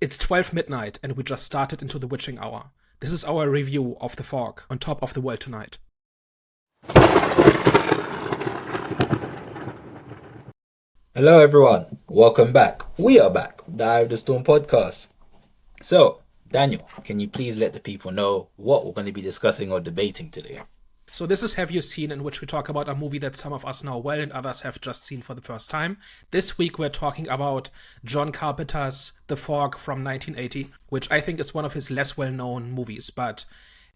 It's 12 midnight and we just started into the witching hour. This is our review of The Fog on Top of the World Tonight. Hello, everyone. Welcome back. We are back, the Eye of the Storm podcast. So, Daniel, can you please let the people know what we're going to be discussing or debating today? So this is Have You Seen, in which we talk about a movie that some of us know well and others have just seen for the first time. This week we're talking about John Carpenter's The Fog from 1980, which I think is one of his less well-known movies, but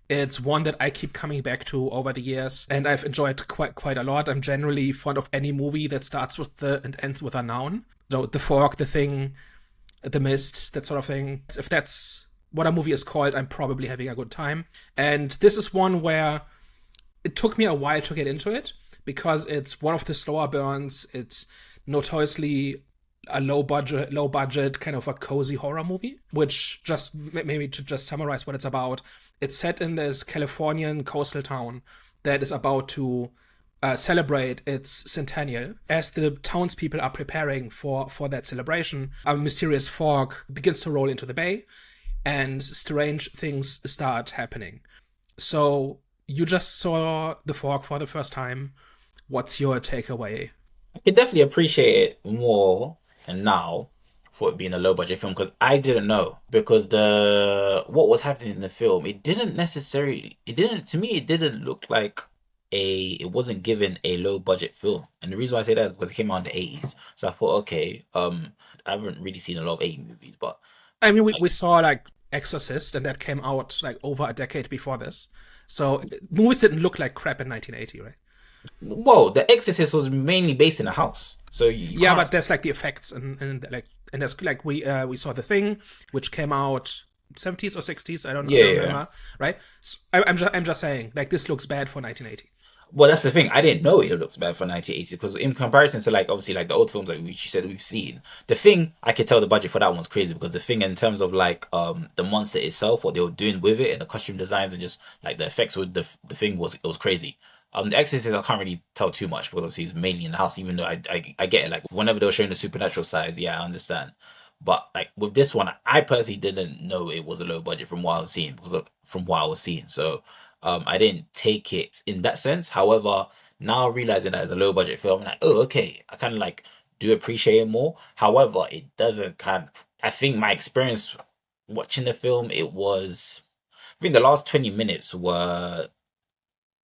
it's one that I keep coming back to over the years, and I've enjoyed quite a lot. I'm generally fond of any movie that starts with the and ends with a noun. So The Fog, The Thing, The Mist, that sort of thing. If that's what a movie is called, I'm probably having a good time. And this is one where it took me a while to get into it because it's one of the slower burns. It's notoriously a low budget kind of a cozy horror movie, which just maybe to just summarize what it's about. It's set in this Californian coastal town that is about to celebrate its centennial. As the townspeople are preparing for that celebration, a mysterious fog begins to roll into the bay, and strange things start happening. So you just saw The Fog for the first time. What's your takeaway? I could definitely appreciate it more and now for it being a low budget film because I didn't know because the what was happening in the film it didn't to me it didn't look like it wasn't given a low budget film. And the reason why I say that is because it came out in the 80s. So I thought, okay, I haven't really seen a lot of 80 movies, but I mean, we saw like Exorcist, and that came out like over a decade before this. So movies didn't look like crap in 1980, right? well, The Exorcist was mainly based in a house, so you Yeah, can't. but there's like the effects and there's like we saw The Thing, which came out 70s or 60s. I Yeah, don't yeah. remember, right? So I'm just saying like this looks bad for 1980. Well, that's the thing. I didn't know it looked bad for 1980 because in comparison to like obviously like the old films like which you said we've seen, the thing I could tell the budget for that one's crazy because the thing in terms of like the monster itself, what they were doing with it and the costume designs and just like the effects with the thing was crazy. The Exorcist I can't really tell too much because obviously it's mainly in the house. Even though I get it, like whenever they were showing the supernatural sides, yeah, I understand. But like with this one, I personally didn't know it was a low budget from what I was seeing from what I was seeing. So I didn't take it in that sense. However, now realizing that it's a low budget film, I'm like, oh, okay, I kind of like do appreciate it more. However, it doesn't I think my experience watching the film, I think the last 20 minutes were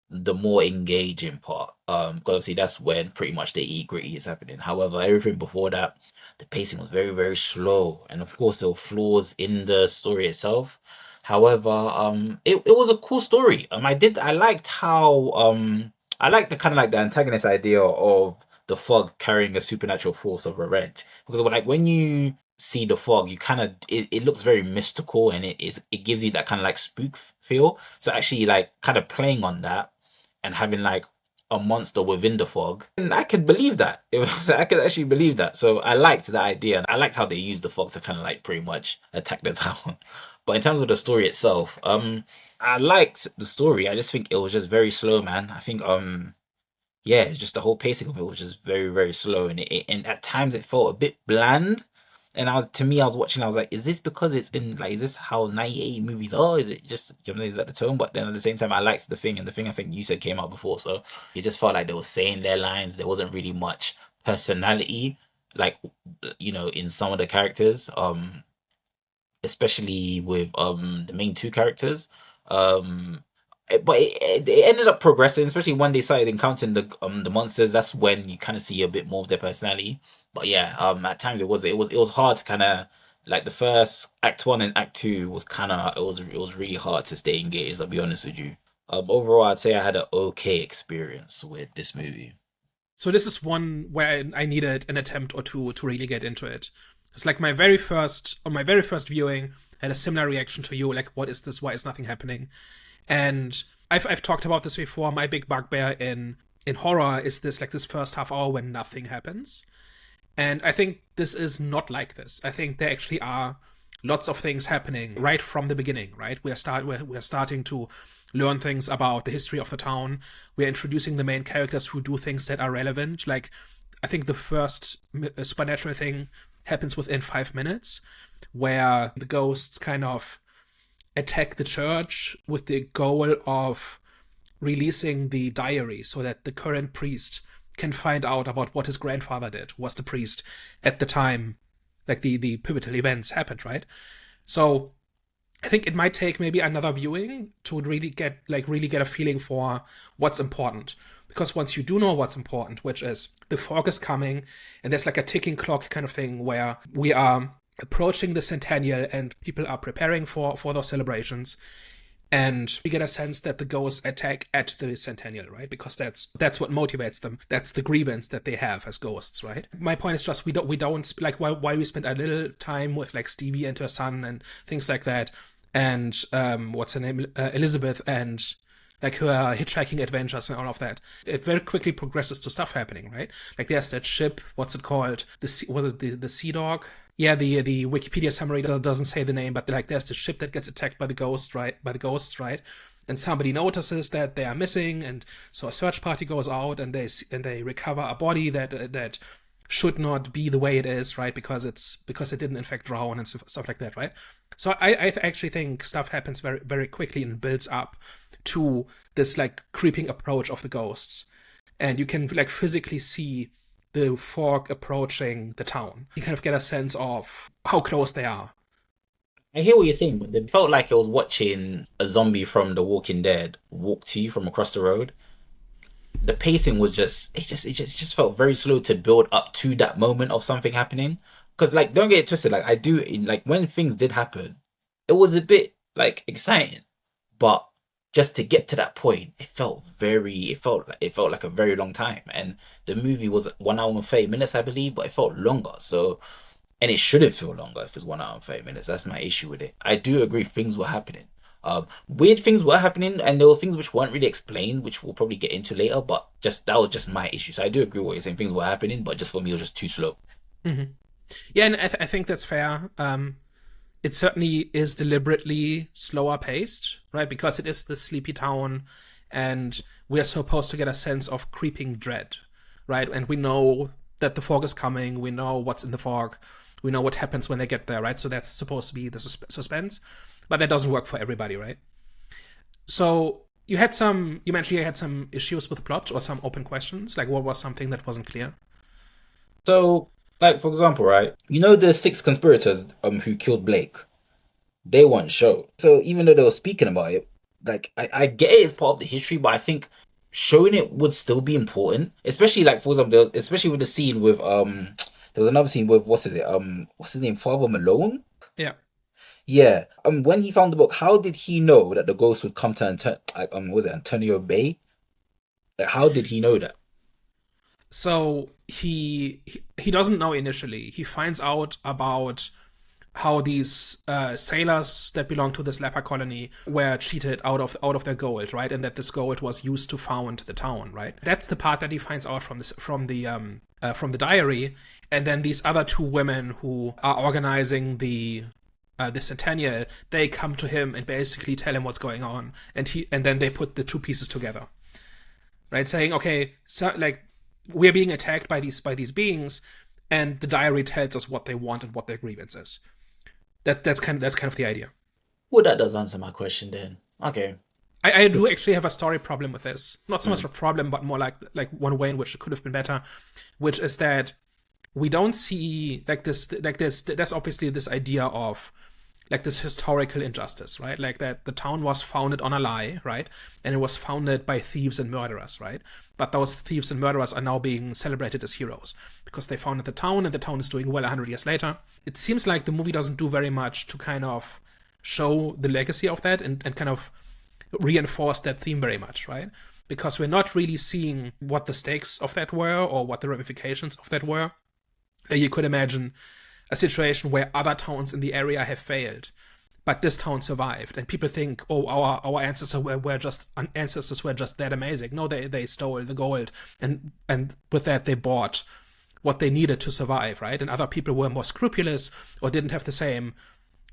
the more engaging part. Because obviously that's when pretty much the gritty is happening. However, everything before that, the pacing was very, very slow. And of course, there were flaws in the story itself. However, it was a cool story. I liked how I liked the kind of like the antagonist idea of the fog carrying a supernatural force of revenge. Because like when you see the fog, you kind of it looks very mystical and it gives you that kind of like spook feel. So actually like kind of playing on that and having like a monster within the fog. And I could believe that. I could actually believe that. So I liked the idea and I liked how they used the fog to kind of like pretty much attack the town. But in terms of the story itself, I liked the story. I just think it was just very slow, man. I think yeah, it's just the whole pacing of it was just very, very slow, and and at times it felt a bit bland. And I was watching, I was like, is this because it's in like, is this how 98 movies are? Is it just, you know what I'm saying, is that the tone? But then at the same time, I liked the thing, and the thing I think you said came out before, so it just felt like they were saying their lines. There wasn't really much personality, like in some of the characters. Especially with the main two characters. But it ended up progressing, especially when they started encountering the monsters. That's when you kind of see a bit more of their personality. But yeah, at times it was hard to kind of like the first act one and act two was kind of it was really hard to stay engaged. I'll be honest with you. Overall, I'd say I had an okay experience with this movie. So this is one where I needed an attempt or two to really get into it. It's like my very first viewing, I had a similar reaction to you. Like, what is this? Why is nothing happening? And I've talked about this before. My big bugbear in horror is this first half hour when nothing happens. And I think this is not like this. I think there actually are lots of things happening right from the beginning, right? We are starting to learn things about the history of the town. We are introducing the main characters who do things that are relevant. Like, I think the first supernatural thing happens within 5 minutes, where the ghosts kind of attack the church with the goal of releasing the diary so that the current priest can find out about what his grandfather did, who was the priest at the time, like the pivotal events happened, right? So I think it might take maybe another viewing to really get a feeling for what's important. Because once you do know what's important, which is the fog is coming, and there's like a ticking clock kind of thing where we are approaching the centennial and people are preparing for those celebrations, and we get a sense that the ghosts attack at the centennial, right? Because that's what motivates them. That's the grievance that they have as ghosts, right? My point is just we don't like while we spend a little time with like Stevie and her son and things like that, and what's her name, Elizabeth, and like her hitchhiking adventures and all of that. It very quickly progresses to stuff happening, right? Like there's that ship, what's it called? The Sea Dog? Yeah, the Wikipedia summary doesn't say the name, but like there's the ship that gets attacked by the ghosts, right? And somebody notices that they are missing, and so a search party goes out and they recover a body that should not be the way it is, right? Because it didn't in fact drown and stuff like that, right? So I actually think stuff happens very, very quickly and builds up to this like creeping approach of the ghosts, and you can like physically see the fog approaching the town. You kind of get a sense of how close they are. I hear what you're saying, but it felt like I was watching a zombie from The Walking Dead walk to you from across the road. The pacing was just felt very slow to build up to that moment of something happening. Because like, don't get it twisted. Like I do, like when things did happen, it was a bit like exciting, but just to get to that point, it felt like a very long time. And the movie was 1 hour and 30 minutes, I believe, but it felt longer. So, and it shouldn't feel longer if it's 1 hour and 30 minutes. That's my issue with it. I do agree things were happening. Weird things were happening, and there were things which weren't really explained, which we'll probably get into later. But that was just my issue. So I do agree with what you're saying. Things were happening, but just for me, it was just too slow. Mm-hmm. Yeah, and I think that's fair. It certainly is deliberately slower paced, right? Because it is the sleepy town, and we're supposed to get a sense of creeping dread, right? And we know that the fog is coming. We know what's in the fog. We know what happens when they get there, right? So that's supposed to be the suspense, but that doesn't work for everybody, right? So you mentioned you had some issues with the plot or some open questions. Like what was something that wasn't clear? So, like for example, right? You know the 6 conspirators who killed Blake? They weren't shown. So even though they were speaking about it, like I get it as part of the history, but I think showing it would still be important. Especially like for example, especially with the scene with there was another scene with what's his name? Father Malone? Yeah. Yeah. When he found the book, how did he know that the ghost would come to was it Antonio Bay? Like, how did he know that? So he doesn't know initially. He finds out about how these sailors that belong to this leper colony were cheated out of their gold, right? And that this gold was used to found the town, right? That's the part that he finds out from the diary. And then these other 2 women who are organizing the centennial, they come to him and basically tell him what's going on, and then they put the 2 pieces together, right? Saying, okay, so like we're being attacked by these beings, and the diary tells us what they want and what their grievance is. That's kind of the idea. Well, that does answer my question then. Okay. I do actually have a story problem with this. Not so much a problem, but more like one way in which it could have been better, which is that we don't see there's obviously this idea of like this historical injustice, right? Like that the town was founded on a lie, right? And it was founded by thieves and murderers, right? But those thieves and murderers are now being celebrated as heroes because they founded the town, and the town is doing well 100 years later. It seems like the movie doesn't do very much to kind of show the legacy of that and kind of reinforce that theme very much, right? Because we're not really seeing what the stakes of that were or what the ramifications of that were. You could imagine a situation where other towns in the area have failed, but this town survived, and people think, oh, our ancestors were just that amazing. No, they stole the gold, and with that they bought what they needed to survive, right? And other people were more scrupulous or didn't have the same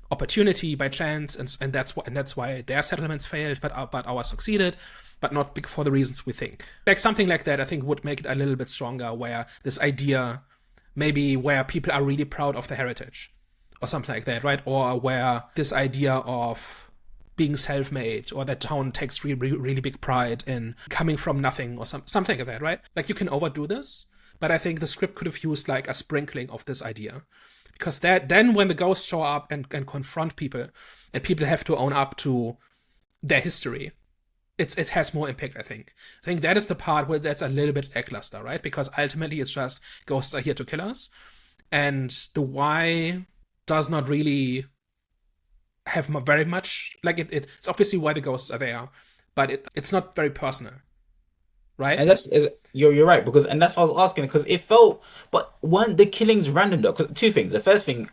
opportunity by chance, and that's why their settlements failed, but ours succeeded, but not for the reasons we think. Like something like that, I think would make it a little bit stronger, where this idea maybe where people are really proud of their heritage or something like that, right? Or where this idea of being self-made, or that town takes really big pride in coming from nothing, or something like that, right? Like, you can overdo this, but I think the script could have used like a sprinkling of this idea, because then when the ghosts show up and confront people, and people have to own up to their history, it has more impact. I think that is the part where that's a little bit lackluster, right? Because ultimately it's just ghosts are here to kill us, and the why does not really have very much, like, it's obviously why the ghosts are there, but it's not very personal, right? And you're right, because and that's what I was asking, because it felt, but weren't the killings random though? Because two things. The first thing,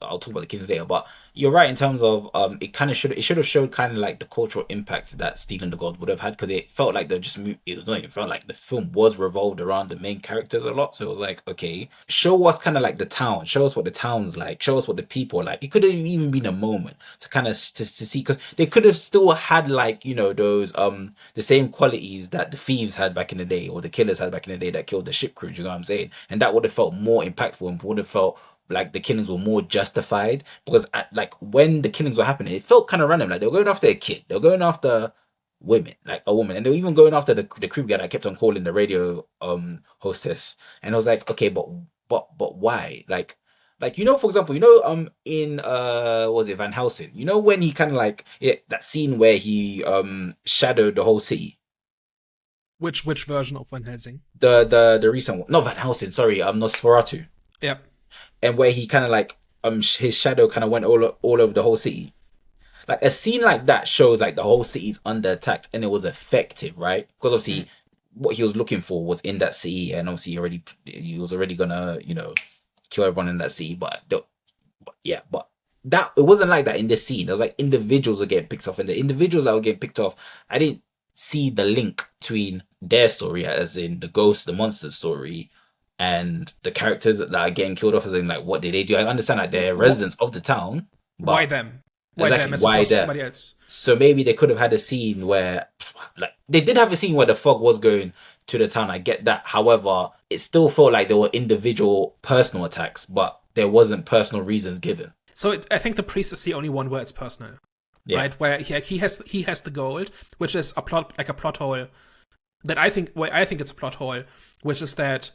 I'll talk about the killings later, but you're right in terms of it should have showed kind of like the cultural impact that stealing the gold would have had, because it felt like it felt like the film was revolved around the main characters a lot. So it was like, okay, show us kind of like the town, show us what the town's like, show us what the people are like. It could have even been a moment to kind of to see, because they could have still had, like, those the same qualities that the thieves had back in the day, or the killers had back in the day that killed the ship crew. Do you know what I'm saying? And that would have felt more impactful, and would have felt like the killings were more justified, because like when the killings were happening, it felt kind of random. Like, they were going after a kid, they were going after women, like a woman, and they were even going after the crew guy that kept on calling the radio hostess. And I was like, okay, but why? Like, for example, in was it Van Helsing? When he kind of like, that scene where he shadowed the whole city. Which version of Van Helsing? The recent one, not Van Helsing, sorry, Nosferatu. Yep. And where he kind of like his shadow kind of went all over the whole city. Like, a scene like that shows like the whole city's under attack, and it was effective, right? Because obviously what he was looking for was in that city, and obviously he was already gonna kill everyone in that city. But that, it wasn't like that in this scene. It was like individuals were getting picked off, and the individuals that were getting picked off, I didn't see the link between their story, as in the ghost, the monster story, and the characters that are getting killed off, as in like, what did they do? I understand like they're residents of the town, but Why them? Why exactly them as why opposed to them? somebody else? So maybe they could have had a scene where, like, they did have a scene where the fog was going to the town. I get that. However, it still felt like there were individual personal attacks, but there wasn't personal reasons given. So I think the priest is the only one where it's personal, Yeah. right? Where he has the gold, which is a plot hole that I think it's a plot hole, which is that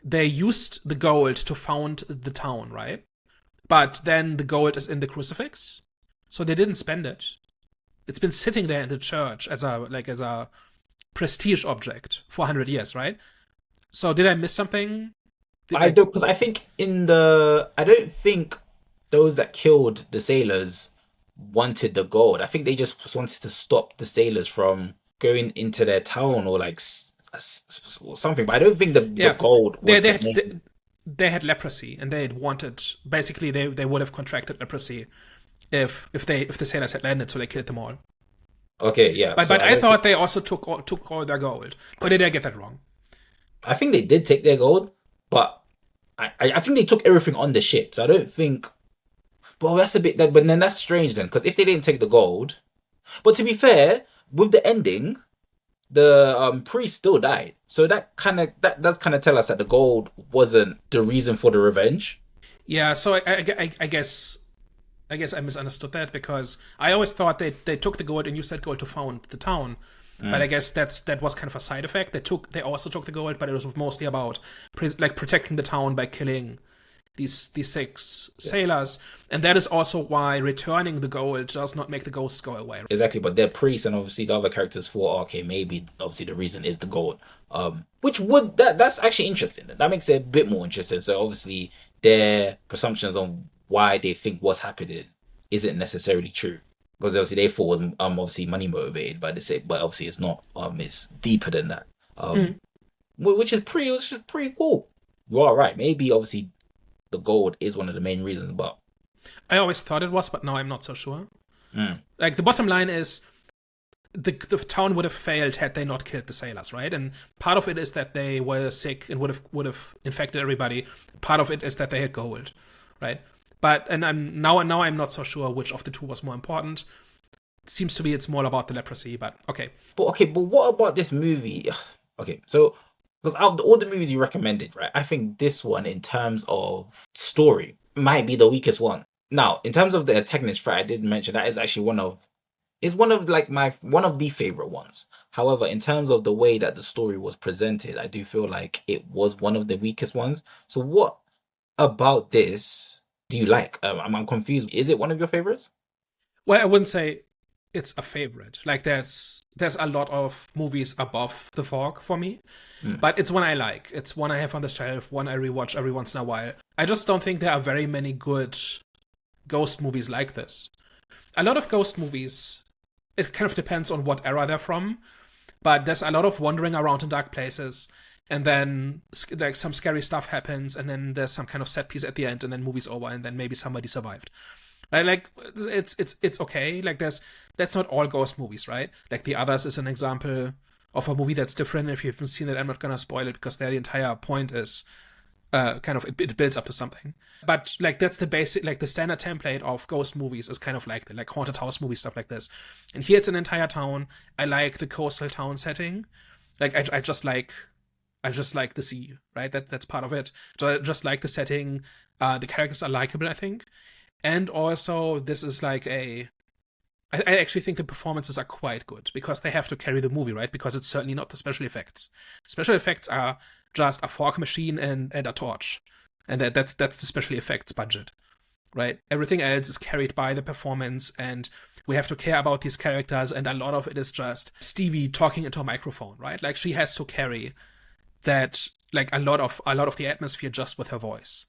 they used the gold to found the town, right? But then the gold is in the crucifix, so they didn't spend it. It's been sitting there in the church as a prestige object for 100 years, right? So did I miss something? I don't, because I think I don't think those that killed the sailors wanted the gold. I think they just wanted to stop the sailors from going into their town, or like something. But I don't think the gold was they had leprosy, and they had wanted, basically they would have contracted leprosy if the sailors had landed, so they killed them all. Okay, yeah. But I thought they also took all their gold. Or did I get that wrong? I think they did take their gold, but I think they took everything on the ship. So I don't think. Well, that's a bit. But then that's strange then, because if they didn't take the gold, but to be fair, with the ending, the priest still died. So that does kind of tell us that the gold wasn't the reason for the revenge. Yeah. So I guess I misunderstood that, because I always thought they took the gold and used that gold to found the town. But I guess that was kind of a side effect. They also took the gold, but it was mostly about protecting the town by killing these 6 sailors, and that is also why returning the gold does not make the ghosts go away. Exactly, but they're priests, and obviously the other characters thought, okay, maybe obviously the reason is the gold. Which that's actually interesting. That makes it a bit more interesting. So obviously their presumptions on why they think what's happening isn't necessarily true, because obviously they thought was obviously money motivated, but obviously it's not. It's deeper than that. Which is pretty cool. You are right. Maybe obviously the gold is one of the main reasons, but I always thought it was, but now I'm not so sure. Like, the bottom line is the town would have failed had they not killed the sailors, right? And part of it is that they were sick and would have infected everybody. Part of it is that they had gold, right? But I'm not so sure which of the two was more important. It seems to be it's more about the leprosy, but okay. But what about this movie? Okay, so Because out of all the movies you recommended, right, I think this one, in terms of story, might be the weakest one. Now, in terms of the antagonist threat, I did mention that is actually one of like my one of the favorite ones. However, in terms of the way that the story was presented, I do feel like it was one of the weakest ones. So, what about this do you like? I'm confused. Is it one of your favorites? Well, I wouldn't say it's a favorite. Like there's a lot of movies above The Fog for me, Hmm. but it's one I like. It's one I have on the shelf, one I rewatch every once in a while. I just don't think there are very many good ghost movies like this. A lot of ghost movies, it kind of depends on what era they're from, but there's a lot of wandering around in dark places, and then like some scary stuff happens, and then there's some kind of set piece at the end, and then movie's over, and then maybe somebody survived. Right? Like it's okay. Like that's not all ghost movies, right? Like The Others is an example of a movie that's different. If you haven't seen it, I'm not gonna spoil it because there the entire point is kind of it builds up to something. But like that's the basic, like the standard template of ghost movies is kind of like like haunted house movie stuff like this. And here it's an entire town. I like the coastal town setting. Like I just like the sea, right? That's part of it. So I just like the setting. The characters are likable, I think, and also this is like a I actually think the performances are quite good because they have to carry the movie, right? Because it's certainly not the special effects. Special effects are just a fog machine and a torch, and that's the special effects budget, right? Everything else is carried by the performance, and we have to care about these characters, and a lot of it is just Stevie talking into a microphone, right? Like she has to carry that, like a lot of the atmosphere just with her voice.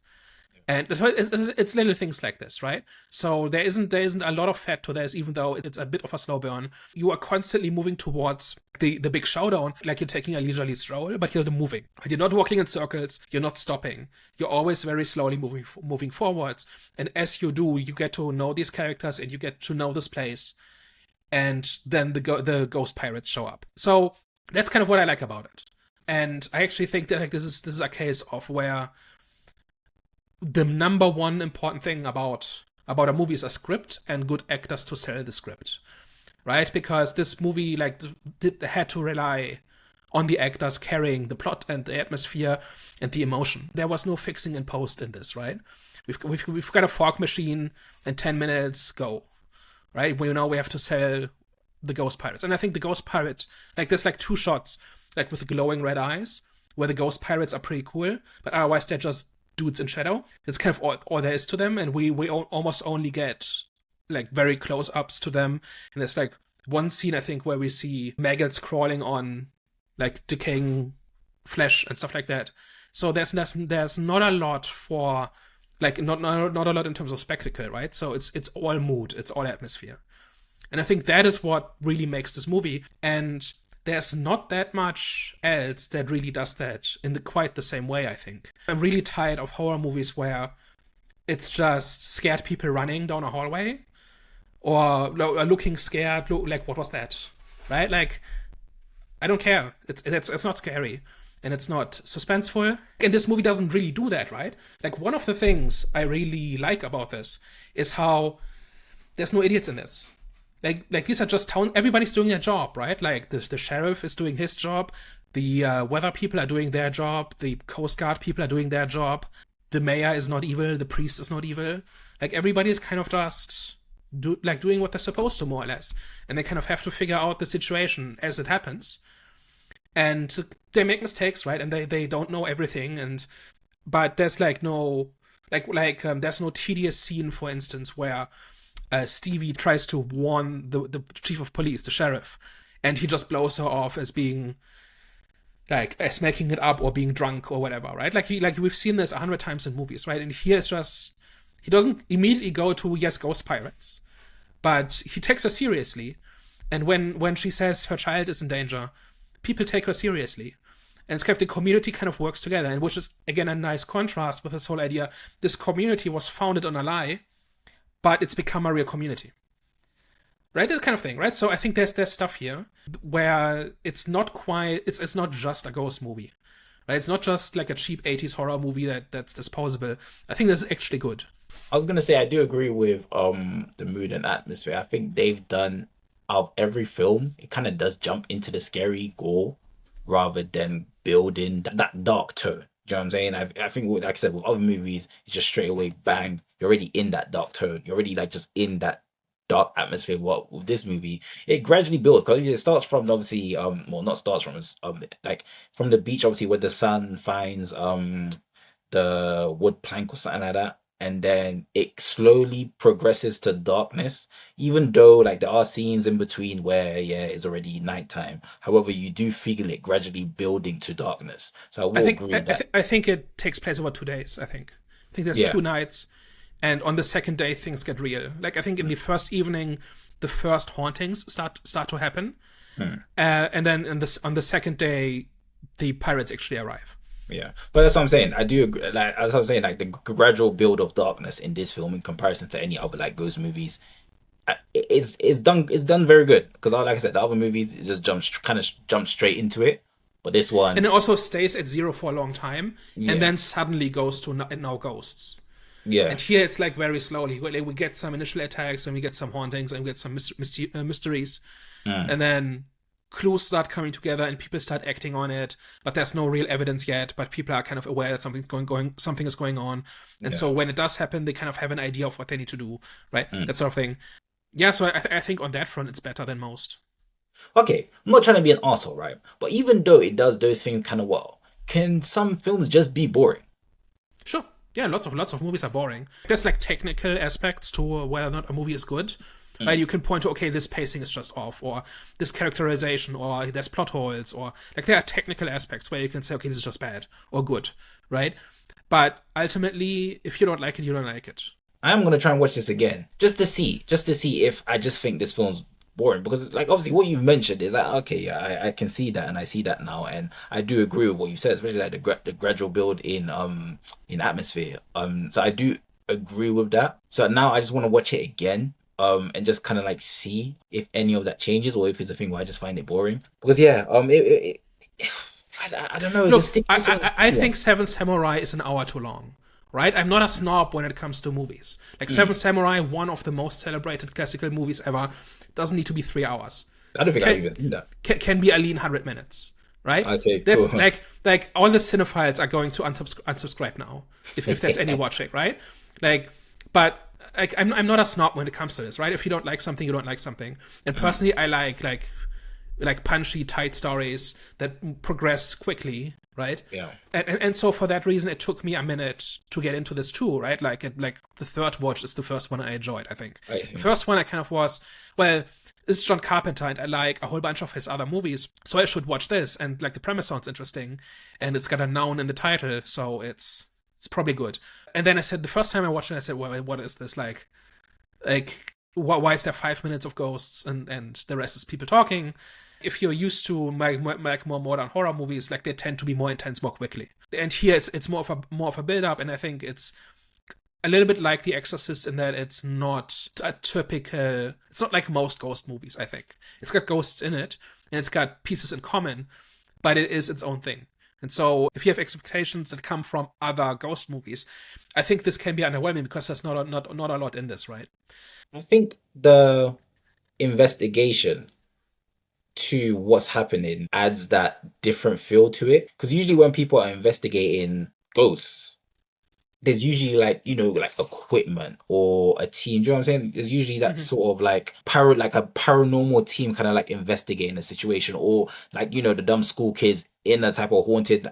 And it's little things like this, right? So there isn't a lot of fat to this, even though it's a bit of a slow burn. You are constantly moving towards the big showdown, like you're taking a leisurely stroll, but you're moving. You're not walking in circles. You're not stopping. You're always very slowly moving forwards. And as you do, you get to know these characters and you get to know this place. And then the ghost pirates show up. So that's kind of what I like about it. And I actually think that like this is a case of where the number one important thing about a movie is a script and good actors to sell the script, right? Because this movie like had to rely on the actors carrying the plot and the atmosphere and the emotion. There was no fixing in post in this, right? We've got a fog machine and 10 minutes go, right? We know we have to sell the ghost pirates, and I think the ghost pirate, like there's like two shots like with the glowing red eyes where the ghost pirates are pretty cool, but otherwise they're just dudes in shadow. It's kind of all there is to them, and we almost only get like very close ups to them. And there's like one scene I think where we see maggots crawling on like decaying flesh and stuff like that. So there's not a lot for like not a lot in terms of spectacle, right? So it's all mood, it's all atmosphere, and I think that is what really makes this movie. And there's not that much else that really does that in quite the same way, I think. I'm really tired of horror movies where it's just scared people running down a hallway or looking scared, like, what was that? Right? Like, I don't care. It's not scary. And it's not suspenseful. And this movie doesn't really do that, right? Like, one of the things I really like about this is how there's no idiots in this. Like these are just town. Everybody's doing their job, right? Like the sheriff is doing his job, the weather people are doing their job, the coast guard people are doing their job. The mayor is not evil, the priest is not evil. Like everybody's kind of just doing what they're supposed to, more or less, and they kind of have to figure out the situation as it happens. And they make mistakes, right? And they don't know everything, and but there's like no there's no tedious scene, for instance, where Stevie tries to warn the chief of police, the sheriff, and he just blows her off as being like as making it up or being drunk or whatever, right? Like we've seen this 100 times in movies, right? And here it's just he doesn't immediately go to yes, ghost pirates, but he takes her seriously. And when she says her child is in danger, people take her seriously. And it's kind of the community kind of works together, and which is again a nice contrast with this whole idea. This community was founded on a lie, but it's become a real community, right? That kind of thing, right? So I think there's stuff here where it's not quite it's not just a ghost movie, right? It's not just like a cheap 80s horror movie that's disposable. I think this is actually good. I was gonna say I do agree with the mood and atmosphere. I think they've done out of every film, it kind of does jump into the scary gore rather than building that dark tone. Do you know what I'm saying? I think, like I said, with other movies, it's just straight away bang. You're already in that dark tone. You're already like just in that dark atmosphere. What with this movie, it gradually builds because it starts from obviously well, not starts from, it's like from the beach, obviously, where the sun finds the wood plank or something like that, and then it slowly progresses to darkness, even though like there are scenes in between where yeah it's already nighttime. However, you do feel it gradually building to darkness, so I I will think agree with that. I think it takes place over 2 days. I think there's Yeah. 2 nights, and on the second day things get real. Like I think in the first evening, the first hauntings start to happen, Hmm. and then on the second day, the pirates actually arrive. Yeah, but that's what I'm saying. I do agree. Like as I'm saying, like the gradual build of darkness in this film, in comparison to any other like ghost movies, it's done very good. Because like I said, the other movies it just jump straight into it, but this And one, it also stays at zero for a long time, and yeah, then suddenly goes to no ghosts. yeah, And here it's like very slowly. Like we get some initial attacks, and we get some hauntings, and we get some mysteries, mm, and then clues start coming together, and people start acting on it. But there's no real evidence yet. But people are kind of aware that something is going on, and yeah. so when it does happen, they kind of have an idea of what they need to do, right? Mm. That sort of thing. Yeah, so I think on that front, it's better than most. Okay, I'm not trying to be an asshole, right? But even though it does those things kind of well, can some films just be boring? Sure. Yeah, lots of movies are boring. There's like technical aspects to whether or not a movie is good. Right, Mm, you can point to okay, this pacing is just off, or this characterization, or there's plot holes, or like there are technical aspects where you can say okay, this is just bad or good, right? But ultimately, if you don't like it, you don't like it. I'm gonna try and watch this again just to see if I just think this film's boring because like obviously what you've mentioned is like okay yeah I can see that and I see that now and I do agree with what you said, especially like the gradual build in atmosphere, so I do agree with that. So now I just want to watch it again, and just kind of like see if any of that changes or if it's a thing where I just find it boring because yeah I don't know, it's a Look, stick, this one's a I sticky one. think Seven Samurai is an hour too long, right? I'm not a snob when it comes to movies. Like Seven Mm. Samurai, one of the most celebrated classical movies ever, doesn't need to be 3 hours. I don't think I've Can even seen that. can be a lean 100 minutes, right? Okay, cool. That's like all the cinephiles are going to unsubscribe now if there's any watching, right? Like, but like I'm not a snob when it comes to this, right? If you don't like something, you don't like something. And Mm, personally, I like punchy, tight stories that progress quickly, right? yeah. And so for that reason, it took me a minute to get into this too, right? Like the third watch is the first one I enjoyed. I think I the see. first one I kind of was well. This is John Carpenter, and I like a whole bunch of his other movies, so I should watch this. And like the premise sounds interesting, and it's got a noun in the title, so it's probably good. And then I said the first time I watched it, I said, well, what is this like? Like, why is there 5 minutes of ghosts and the rest is people talking? If you're used to like more modern horror movies, like they tend to be more intense more quickly. And here it's more of a build up, and I think it's a little bit like The Exorcist in that it's not a typical. It's not like most ghost movies. I think it's got ghosts in it and it's got pieces in common, but it is its own thing. And so, if you have expectations that come from other ghost movies, I think this can be underwhelming because there's not a lot in this, right? I think the investigation to what's happening adds that different feel to it. Because usually when people are investigating ghosts, there's usually like like equipment or a team. Do you know what I'm saying? There's usually that Mm-hmm. sort of like like a paranormal team kind of like investigating a situation, or like the dumb school kids in a type of haunted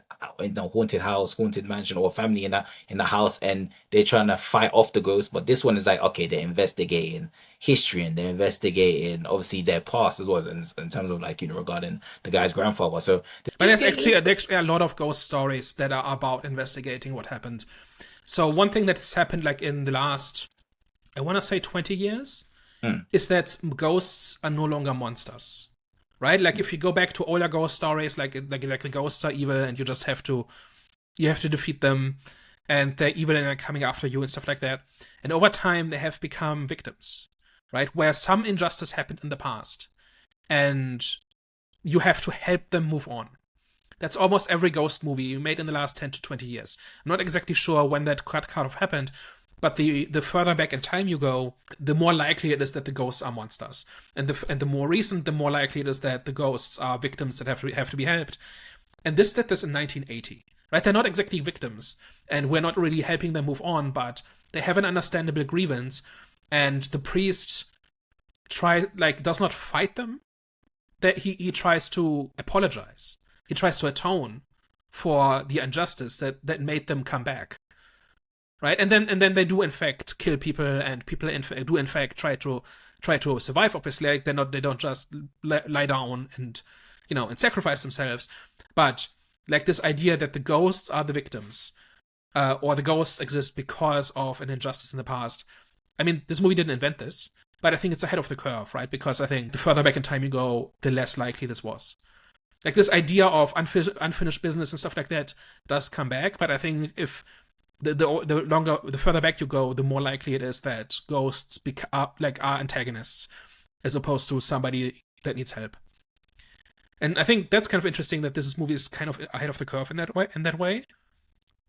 house, haunted mansion, or family in the house, and they're trying to fight off the ghost. But this one is like okay, they're investigating history and they're investigating obviously their past as well as in terms of like regarding the guy's grandfather. So But there's actually a lot of ghost stories that are about investigating what happened. So one thing that's happened like in the last, I want to say 20 years, mm, is that ghosts are no longer monsters, right? Like if you go back to older ghost stories, like the ghosts are evil and you have to defeat them, and they're evil and they're coming after you and stuff like that. And over time, they have become victims, right? Where some injustice happened in the past, and you have to help them move on. That's almost every ghost movie made in the last 10 to 20 years. I'm not exactly sure when that cut kind of happened, but the further back in time you go, the more likely it is that the ghosts are monsters. And the more recent, the more likely it is that the ghosts are victims that have to be helped. And this did this in 1980, right? They're not exactly victims, and we're not really helping them move on, but they have an understandable grievance, and the priest does not fight them. That he tries to apologize. He tries to atone for the injustice that made them come back. Right? And then they do in fact kill people, and people do in fact try to survive, obviously. Like they don't just lie down and and sacrifice themselves. But like this idea that the ghosts are the victims, or the ghosts exist because of an injustice in the past. I mean, this movie didn't invent this, but I think it's ahead of the curve, right? Because I think the further back in time you go, the less likely this was. Like this idea of unfinished business and stuff like that does come back, but I think if the further back you go, the more likely it is that ghosts are antagonists as opposed to somebody that needs help. And I think that's kind of interesting that this movie is kind of ahead of the curve in that way,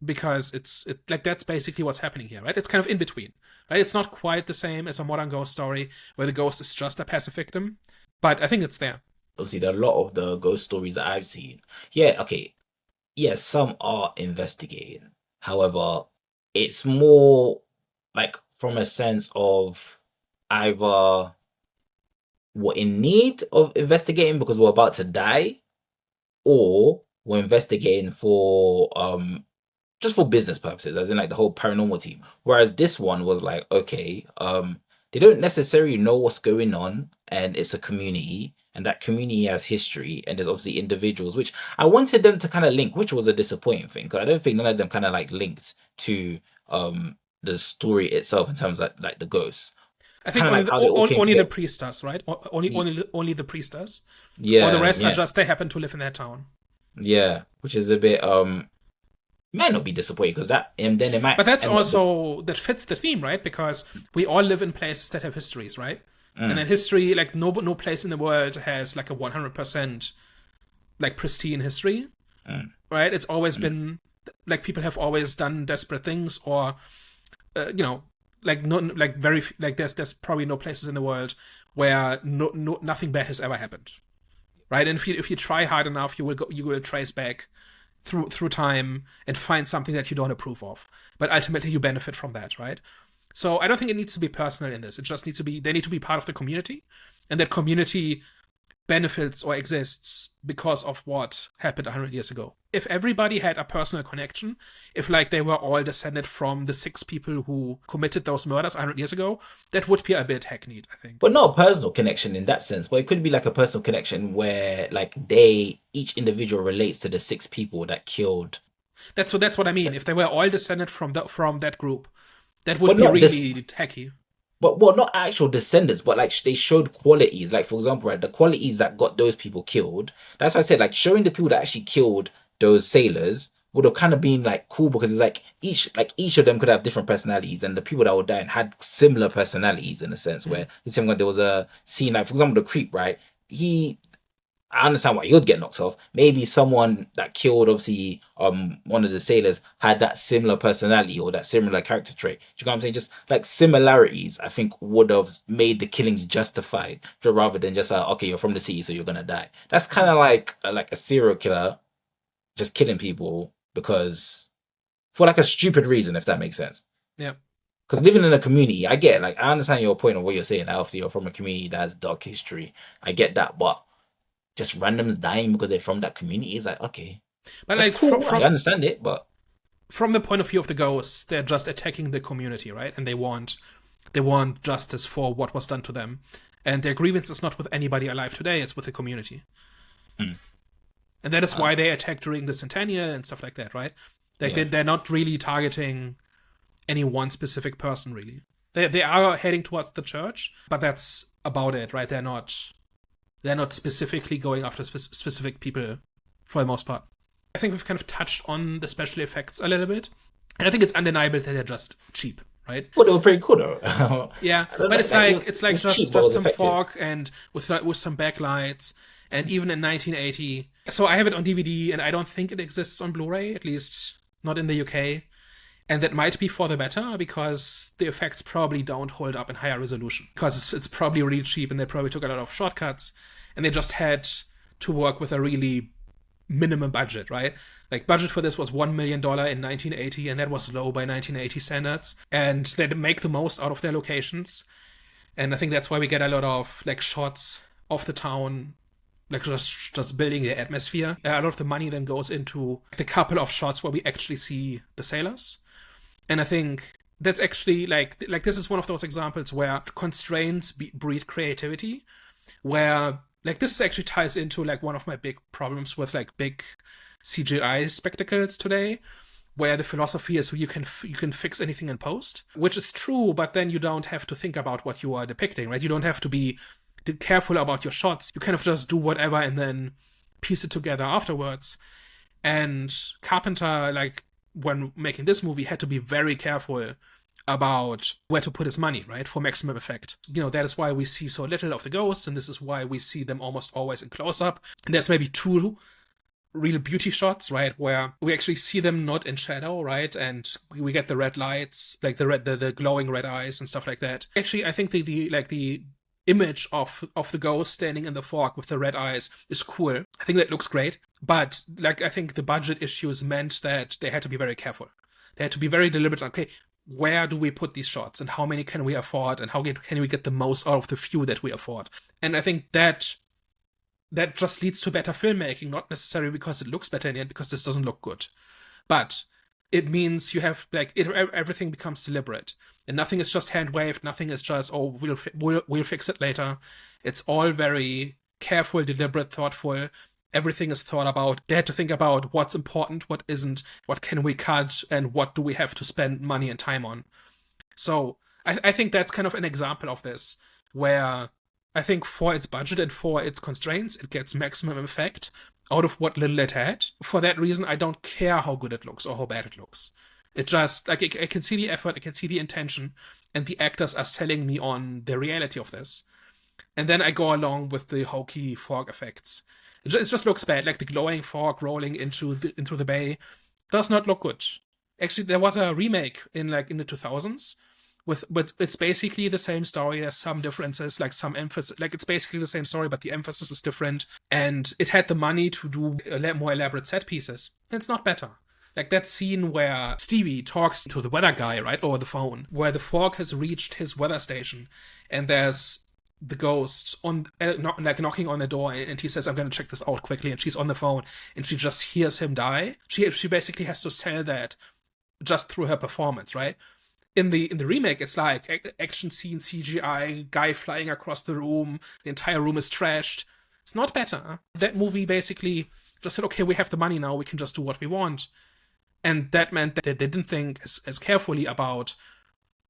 because it's like that's basically what's happening here, right? It's kind of in between, right? It's not quite the same as a modern ghost story where the ghost is just a passive victim, but I think it's there. Obviously, there are a lot of the ghost stories that I've seen. Yeah, okay. Yes, some are investigating. However, it's more like from a sense of either we're in need of investigating because we're about to die, or we're investigating for just for business purposes, as in like the whole paranormal team. Whereas this one was like, okay, they don't necessarily know what's going on, and it's a community, and that community has history, and there's obviously individuals, which I wanted them to kind of link, which was a disappointing thing, because I don't think none of them kind of like linked to the story itself in terms of like the ghosts. I think only the priest does, right? Only the priest does. Yeah. Or the rest are just, they happen to live in that town. Yeah, which is a bit might not be disappointing because that, and then it might. But that's also that fits the theme, right? Because we all live in places that have histories, right? And then history, like no place in the world has like a 100% like pristine history, right? It's always been like people have always done desperate things, or like there's probably no places in the world where nothing bad has ever happened, right? And if you try hard enough, you will trace back through time and find something that you don't approve of, but ultimately you benefit from that, right? So I don't think it needs to be personal in this. It just needs to be, they need to be part of the community, and that community benefits or exists because of what happened 100 years ago. If everybody had a personal connection, if like they were all descended from the 6 people who committed those murders 100 years ago, that would be a bit hackneyed, I think. But not a personal connection in that sense, but it could be like a personal connection where like each individual relates to the 6 people that killed. That's what I mean. If they were all descended from that group, that would be really hacky. But well, not actual descendants, but like they showed qualities. Like for example, right, the qualities that got those people killed. That's why I said like showing the people that actually killed those sailors would have kind of been like cool, because it's like each of them could have different personalities, and the people that were dying had similar personalities in a sense. Where the same when there was a scene, like for example, the creep, right? I understand why he would get knocked off. Maybe someone that killed, obviously, one of the sailors had that similar personality or that similar character trait. Do you know what I'm saying? Just like similarities, I think would have made the killings justified, rather than just okay, you're from the sea, so you're gonna die. That's kind of like a serial killer just killing people because for like a stupid reason, if that makes sense. Yeah. Because living in a community, I get, like, I understand your point of what you're saying. Obviously, you're from a community that has dark history. I get that, but just randoms dying because they're from that community is like, okay, but that's like cool. I understand it, but from the point of view of the ghosts, they're just attacking the community, right? And they want justice for what was done to them, and their grievance is not with anybody alive today; it's with the community. And that is why they attack during the centennial and stuff like that, right? Like they're not really targeting any one specific person, really. They are heading towards the church, but that's about it, right? They're not specifically going after specific people for the most part. I think we've kind of touched on the special effects a little bit, and I think it's undeniable that they're just cheap, right? Well, they were pretty cool though. Yeah, but it's like just some fog and with some backlights, and even in 1980. So I have it on DVD, and I don't think it exists on Blu-ray, at least not in the UK. And that might be for the better, because the effects probably don't hold up in higher resolution. Because it's probably really cheap, and they probably took a lot of shortcuts, and they just had to work with a really minimum budget, right? Like budget for this was $1 million in 1980, and that was low by 1980 standards. And they make the most out of their locations, and I think that's why we get a lot of like shots of the town, like just building the atmosphere. A lot of the money then goes into the couple of shots where we actually see the sailors, and I think that's actually like this is one of those examples where constraints breed creativity, where like this actually ties into like one of my big problems with like big CGI spectacles today, where the philosophy is you can fix anything in post, which is true, but then you don't have to think about what you are depicting, right? You don't have to be careful about your shots. You kind of just do whatever and then piece it together afterwards. And Carpenter, like when making this movie, had to be very careful about where to put his money, right, for maximum effect. That is why we see so little of the ghosts, and this is why we see them almost always in close up. And there's maybe two real beauty shots, right, where we actually see them not in shadow, right, and we get the red lights, like the glowing red eyes and stuff like that. Actually, I think the image of the ghost standing in the fog with the red eyes is cool. I think that looks great, but like I think the budget issues meant that they had to be very careful. They had to be very deliberate. Okay, where do we put these shots, and how many can we afford, and how can we get the most out of the few that we afford? And I think that just leads to better filmmaking, not necessarily because it looks better in the end, because this doesn't look good, but it means you have everything becomes deliberate, and nothing is just hand waved. Nothing is just we'll fix it later. It's all very careful, deliberate, thoughtful. Everything is thought about. They had to think about what's important, what isn't, what can we cut, and what do we have to spend money and time on. So I think that's kind of an example of this, where I think for its budget and for its constraints, it gets maximum effect out of what little it had. For that reason, I don't care how good it looks or how bad it looks. It just, like, I can see the effort, I can see the intention, and the actors are selling me on the reality of this. And then I go along with the hokey fog effects. It just looks bad, like the glowing fog rolling into the bay does not look good. Actually, there was a remake in the 2000s, but it's basically the same story. There's some differences, like some emphasis, like it's basically the same story, but the emphasis is different. And it had the money to do more elaborate set pieces. And it's not better. Like that scene where Stevie talks to the weather guy, right, over the phone, where the fog has reached his weather station, and there's the ghost on knocking on the door, and he says, "I'm going to check this out quickly," and she's on the phone, and she just hears him die. She basically has to sell that just through her performance, right? In the remake, it's like action scene, CGI, guy flying across the room, the entire room is trashed. It's not better. That movie basically just said, okay, we have the money now, we can just do what we want. And that meant that they didn't think as carefully about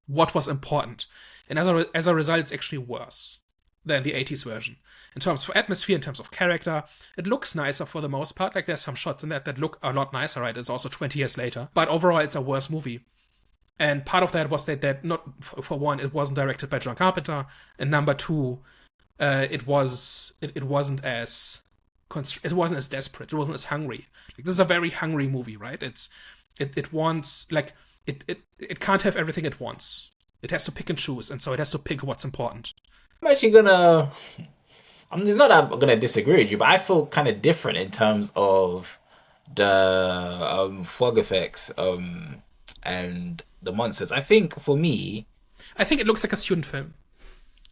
what was important. And as a result, it's actually worse than the 80s version. In terms of atmosphere, in terms of character, it looks nicer for the most part. Like there's some shots in that look a lot nicer, right? It's also 20 years later. But overall, it's a worse movie. And part of that was that not, for one, it wasn't directed by John Carpenter, and number two, it wasn't as desperate, it wasn't as hungry. Like this is a very hungry movie, right? It wants, like, it can't have everything it wants. It has to pick and choose, and so it has to pick what's important. I'm actually gonna. It's not that I'm gonna disagree with you, but I feel kind of different in terms of the fog effects and the monsters. I think for me, I think it looks like a student film.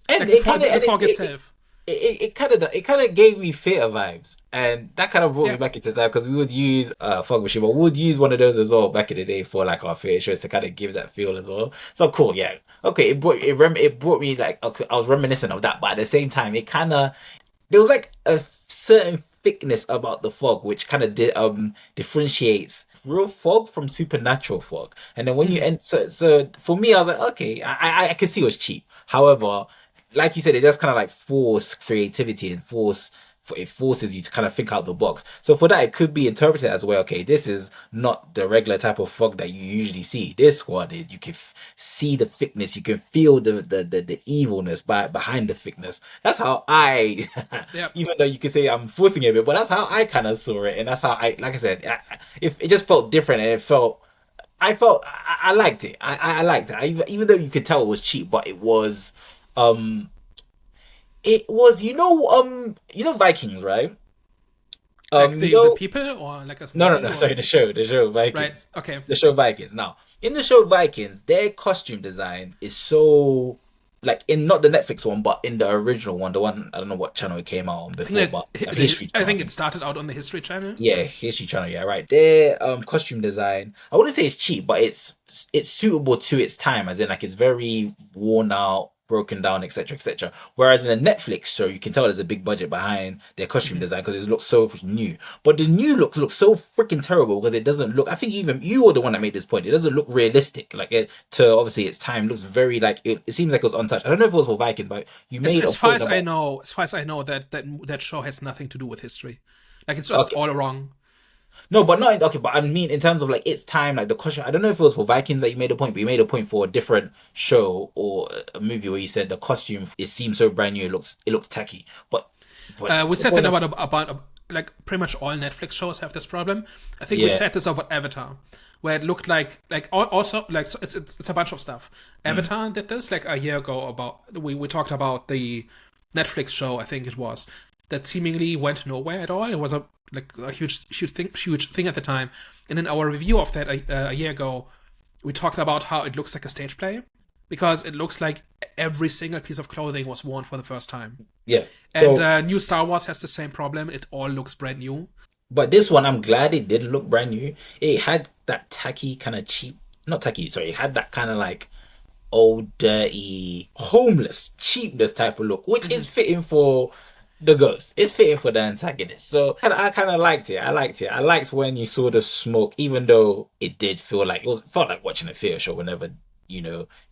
and Like it kind of the fog itself. it kind of gave me theater vibes, and that kind of brought me Yeah. back into that because we would use fog machine, but we would use one of those as well back in the day for like our theater shows to kind of give that feel as well. So cool, yeah, okay. It brought me like, okay, I was reminiscent of that, but at the same time, it kind of, there was like a certain thickness about the fog which kind of differentiates real fog from supernatural fog. And then when you Mhm. enter, so for me, I was like, okay, I can see it was cheap. However, like you said, it does kind of like force creativity and it forces you to kind of think out the box. So for that, it could be interpreted as well. Okay, this is not the regular type of fog that you usually see. This one is, you can see the thickness, you can feel the evilness behind the thickness. That's how I, Yep. even though you could say I'm forcing it a bit, but that's how I kind of saw it, and that's how I, like I said, it just felt different, and it felt. I liked it. I liked it. Even though you could tell it was cheap, but um, it was, Vikings, right? Like You the know, people, or like a no, movie, sorry, or the show right? Vikings, Okay. the show Vikings. Now, in the show Vikings, their costume design is so like in not the Netflix one, but in the original one, the one I don't know what channel it came out on I think before, but like that History I Channel, I think it think. started out on the History Channel. Yeah, History Channel, yeah, right. Their costume design, I wouldn't say it's cheap, but it's suitable to its time, as in like it's very worn out, broken down, etc., etc. Whereas in the Netflix show, you can tell there's a big budget behind their costume Hmm. design because it looks so new. But the new looks so freaking terrible because it doesn't look. I think even you were the one that made this point. It doesn't look realistic. Like it to obviously its time looks very like it seems like it was untouched. I don't know if it was for Vikings, but you made a As far point as I about know, that show has nothing to do with history. Like it's just okay. all wrong. No, but not okay. But I mean, in terms of like its time, like the question. I don't know if it was for Vikings that you made a point, but you made a point for a different show or a movie where you said the costume it seems so brand new. It looks tacky. But We the said that point of about like pretty much all Netflix shows have this problem. I think we yeah, said this about Avatar, where it looked like also like so it's a bunch of stuff. mm, Avatar did this like a year ago. About we talked about the Netflix show, I think it was, that seemingly went nowhere at all. It was a huge thing at the time. And in our review of that a year ago, we talked about how it looks like a stage play because it looks like every single piece of clothing was worn for the first time. yeah. And So, new Star Wars has the same problem. It all looks brand new. but this one, I'm glad it didn't look brand new. It had that tacky kind of cheap, not tacky. Sorry, it had that kind of like old, dirty, homeless, cheapness type of look, which is Mhm. fitting for the ghost. It's fitting for the antagonist. So I kind of liked it. I liked it. I liked when you saw the smoke, even though it did feel like felt like watching a theater show whenever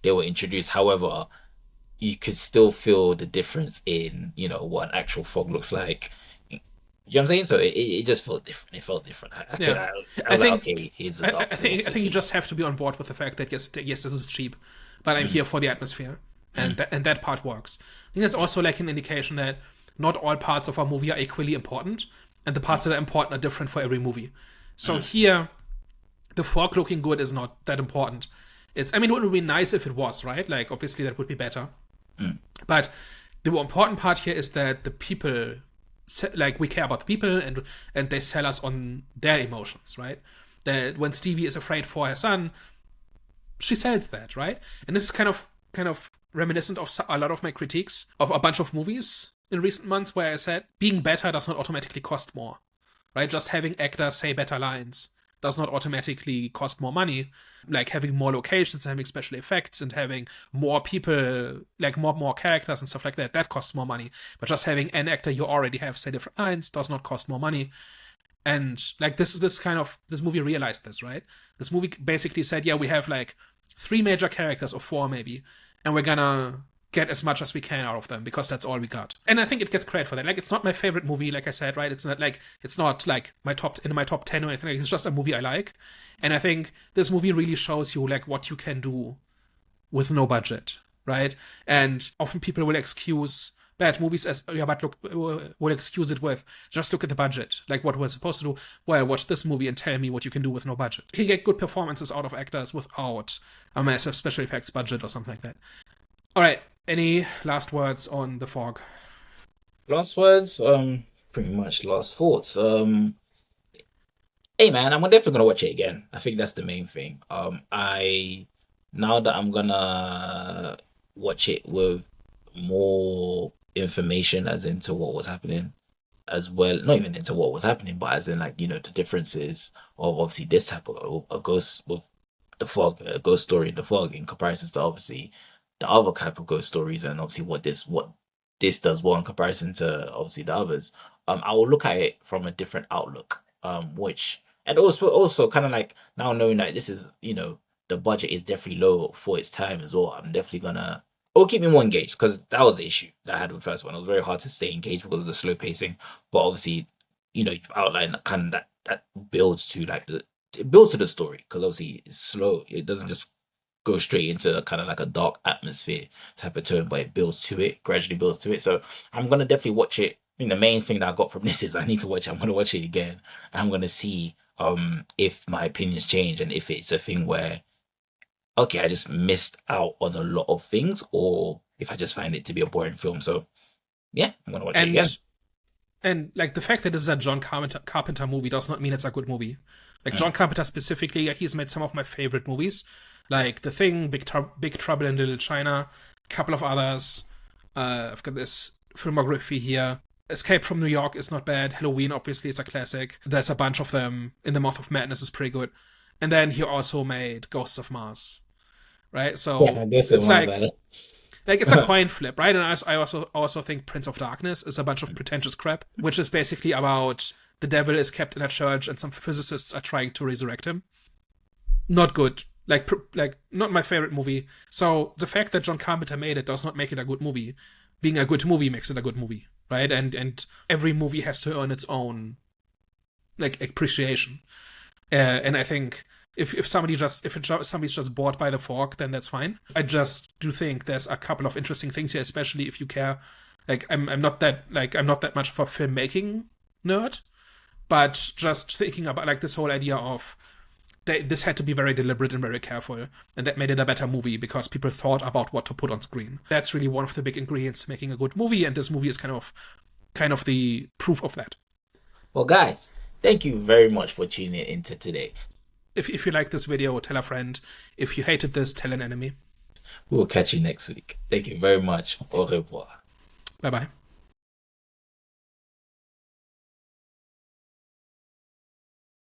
they were introduced. However, you could still feel the difference in what an actual fog looks like. You know what I'm saying? So it just felt different. It felt different. Yeah, I I was like, think okay, here's the dark I think you philosophy. just have to be on board with the fact that yes, this is cheap, but I'm Mm, here for the atmosphere, mm, and that part works. I think that's also like an indication that not all parts of a movie are equally important, and the mm, parts that are important are different for every movie. So mm, here, the fork looking good is not that important. I mean, it would be nice if it was, right? Like, obviously, that would be better. mm, But the more important part here is that the people, like, we care about the people, and they sell us on their emotions, right? That when Stevie is afraid for her son, she sells that, right? And this is kind of reminiscent of a lot of my critiques of a bunch of movies in recent months, where I said being better does not automatically cost more, right? Just having actors say better lines does not automatically cost more money. Like having more locations, having special effects, and having more people, like more characters and stuff like that, that costs more money. But just having an actor you already have say different lines does not cost more money. And like this movie realized this, right? This movie basically said, yeah, we have like three major characters or four maybe, and we're gonna get as much as we can out of them because that's all we got. And I think it gets credit for that. Like it's not my favorite movie, like I said, right? It's not like my top 10 or anything. Like, it's just a movie I like. And I think this movie really shows you like what you can do with no budget, right? And often people will excuse bad movies as, yeah, but look, will excuse it with just look at the budget, like what we're supposed to do. Well, watch this movie and tell me what you can do with no budget. You can get good performances out of actors without a massive special effects budget or something like that. All right, any last words on The Fog? Last words, pretty much last thoughts. Hey man, I'm definitely gonna watch it again. I think that's the main thing. I now that I'm gonna watch it with more information as into what was happening as well, not even into what was happening, but as in like the differences of obviously this type of a ghost with the fog, a ghost story in the fog in comparison to obviously the other type of ghost stories, and obviously what this does well in comparison to obviously the others. I will look at it from a different outlook. Which and also kind of like now knowing that this is the budget is definitely low for its time as well. I'm definitely gonna. It'll keep me more engaged because that was the issue that I had with the first one. It was very hard to stay engaged because of the slow pacing. But obviously, you've outlined kind of that builds to like it builds to the story because obviously it's slow. It doesn't just go straight into kind of like a dark atmosphere type of tone, but it builds to it, gradually builds to it. So I'm gonna definitely watch it. I think the main thing that I got from this is I need to watch it. I'm gonna watch it again. I'm gonna see if my opinions change and if it's a thing where okay, I just missed out on a lot of things, or if I just find it to be a boring film. So yeah, I'm gonna watch it And again. And like the fact that this is a John Carpenter movie does not mean it's a good movie. Like John Carpenter specifically, he's made some of my favorite movies, like The Thing, Big Trouble in Little China, a couple of others. I've got this filmography here. Escape from New York is not bad. Halloween obviously is a classic. There's a bunch of them. In the Mouth of Madness is pretty good. And then he also made Ghosts of Mars, right? So Yeah, I guess it it's was like it's a coin flip, right? And I also think Prince of Darkness is a bunch of pretentious crap, which is basically about the devil is kept in a church and some physicists are trying to resurrect him. Not good. Like not my favorite movie. So the fact that John Carpenter made it does not make it a good movie. Being a good movie makes it a good movie, right? And every movie has to earn its own like appreciation. And I think if somebody's just bored by the fork, then that's fine. I just do think there's a couple of interesting things here, especially if you care. Like I'm not that much of a filmmaking nerd, but just thinking about like this whole idea of this had to be very deliberate and very careful, and that made it a better movie because people thought about what to put on screen. That's really one of the big ingredients to making a good movie, and this movie is kind of the proof of that. Well, guys, thank you very much for tuning into today. If you like this video, tell a friend. If you hated this, tell an enemy. We will catch you next week. Thank you very much. Au revoir. Bye bye.